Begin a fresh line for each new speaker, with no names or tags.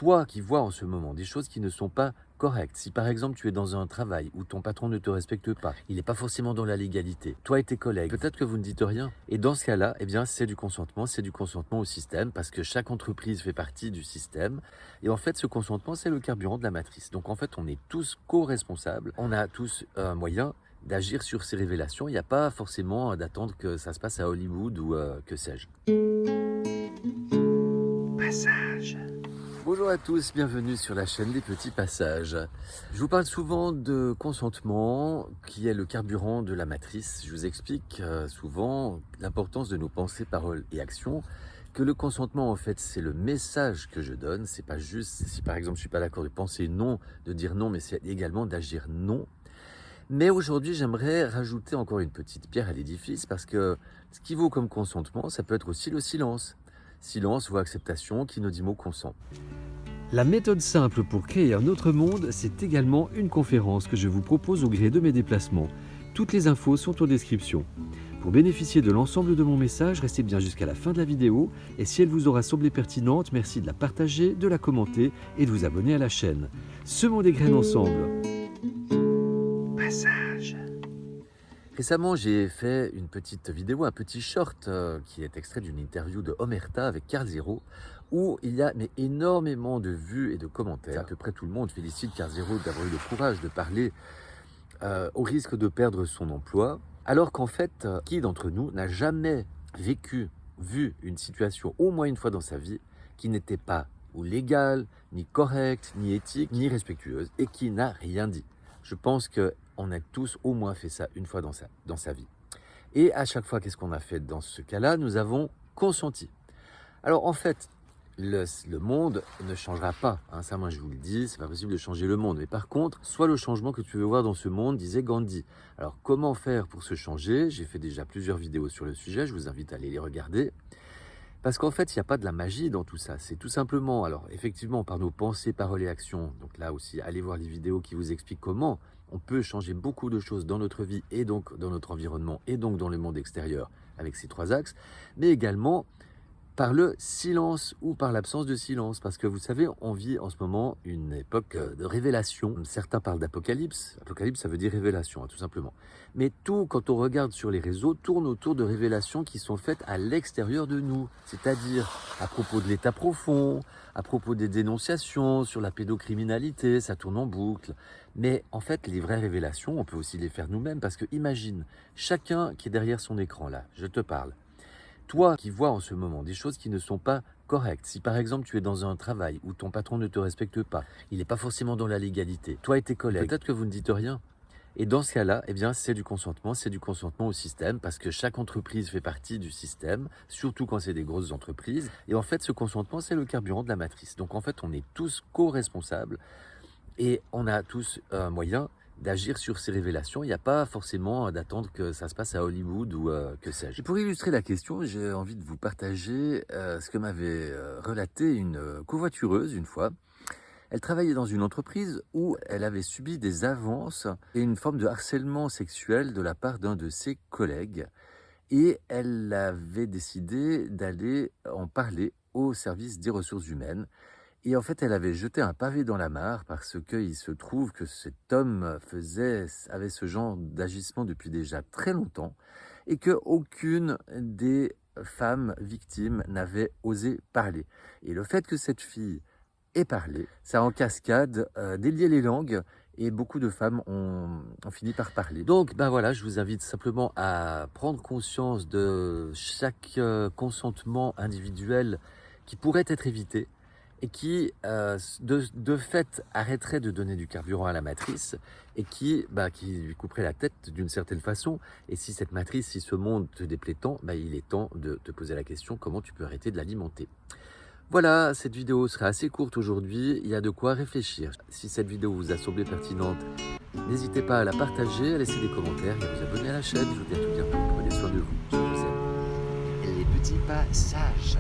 Toi qui vois en ce moment des choses qui ne sont pas correctes, si par exemple tu es dans un travail où ton patron ne te respecte pas, il n'est pas forcément dans la légalité, toi et tes collègues, peut-être que vous ne dites rien. Et dans ce cas-là, eh bien c'est du consentement au système, parce que chaque entreprise fait partie du système. Et en fait, ce consentement, c'est le carburant de la matrice. Donc en fait, on est tous co-responsables, on a tous un moyen d'agir sur ces révélations. Il n'y a pas forcément d'attendre que ça se passe à Hollywood ou que sais-je. Passage. Bonjour à tous, bienvenue sur la chaîne des petits passages. Je vous parle souvent de consentement qui est le carburant de la matrice. Je vous explique souvent l'importance de nos pensées, paroles et actions. Que le consentement, en fait, c'est le message que je donne. C'est pas juste, si par exemple je suis pas d'accord de penser non, de dire non, mais c'est également d'agir non. Mais aujourd'hui, j'aimerais rajouter encore une petite pierre à l'édifice, parce que ce qui vaut comme consentement, ça peut être aussi le silence. Silence ou acceptation, qui nous dit mot consent.
La méthode simple pour créer un autre monde, c'est également une conférence que je vous propose au gré de mes déplacements. Toutes les infos sont en description. Pour bénéficier de l'ensemble de mon message, restez bien jusqu'à la fin de la vidéo et si elle vous aura semblé pertinente, merci de la partager, de la commenter et de vous abonner à la chaîne. Semons des graines ensemble.
Passage. Récemment, j'ai fait une petite vidéo, un petit short qui est extrait d'une interview de Omerta avec Carl Zero, où il y a énormément de vues et de commentaires. À peu près tout le monde félicite Carl Zero d'avoir eu le courage de parler au risque de perdre son emploi, alors qu'en fait, qui d'entre nous n'a jamais vu une situation au moins une fois dans sa vie qui n'était pas ou légale, ni correcte, ni éthique, ni respectueuse, et qui n'a rien dit. Je pense qu'on a tous au moins fait ça une fois dans sa vie. Et à chaque fois, qu'est-ce qu'on a fait dans ce cas-là? Nous avons consenti. Alors en fait, le monde ne changera pas. Ça, moi je vous le dis, c'est pas possible de changer le monde. Mais par contre, sois le changement que tu veux voir dans ce monde, disait Gandhi. Alors comment faire pour se changer? J'ai fait déjà plusieurs vidéos sur le sujet, je vous invite à aller les regarder. Parce qu'en fait, il n'y a pas de la magie dans tout ça. C'est tout simplement, alors effectivement, par nos pensées, paroles et actions. Donc là aussi, allez voir les vidéos qui vous expliquent comment on peut changer beaucoup de choses dans notre vie et donc dans notre environnement et donc dans le monde extérieur avec ces trois axes. Mais également par le silence ou par l'absence de silence. Parce que vous savez, on vit en ce moment une époque de révélation. Certains parlent d'apocalypse. Apocalypse, ça veut dire révélation, tout simplement. Mais tout, quand on regarde sur les réseaux, tourne autour de révélations qui sont faites à l'extérieur de nous. C'est-à-dire à propos de l'état profond, à propos des dénonciations sur la pédocriminalité, ça tourne en boucle. Mais en fait, les vraies révélations, on peut aussi les faire nous-mêmes. Parce que imagine, chacun qui est derrière son écran là, je te parle, toi qui vois en ce moment des choses qui ne sont pas correctes, si par exemple tu es dans un travail où ton patron ne te respecte pas, il n'est pas forcément dans la légalité, toi et tes collègues, peut-être que vous ne dites rien. Et dans ce cas-là, eh bien, c'est du consentement au système, parce que chaque entreprise fait partie du système, surtout quand c'est des grosses entreprises. Et en fait, ce consentement, c'est le carburant de la matrice. Donc en fait, on est tous co-responsables et on a tous un moyen d'agir sur ces révélations. Il n'y a pas forcément d'attendre que ça se passe à Hollywood ou que sais-je. Et pour illustrer la question, j'ai envie de vous partager ce que m'avait relaté une covoitureuse une fois. Elle travaillait dans une entreprise où elle avait subi des avances et une forme de harcèlement sexuel de la part d'un de ses collègues. Et elle avait décidé d'aller en parler au service des ressources humaines. Et en fait, elle avait jeté un pavé dans la mare parce qu'il se trouve que cet homme avait ce genre d'agissement depuis déjà très longtemps et qu'aucune des femmes victimes n'avait osé parler. Et le fait que cette fille ait parlé, ça a en cascade délié les langues et beaucoup de femmes ont fini par parler. Donc, ben voilà, je vous invite simplement à prendre conscience de chaque consentement individuel qui pourrait être évité et qui, de fait, arrêterait de donner du carburant à la matrice et qui lui couperait la tête d'une certaine façon. Et si cette matrice, si ce monde te déplaît tant, il est temps de te poser la question comment tu peux arrêter de l'alimenter. Voilà, cette vidéo sera assez courte aujourd'hui, il y a de quoi réfléchir. Si cette vidéo vous a semblé pertinente, n'hésitez pas à la partager, à laisser des commentaires et à vous abonner à la chaîne. Je vous dis à tout bientôt, prenez soin de vous, je vous aime.
Les petits passages.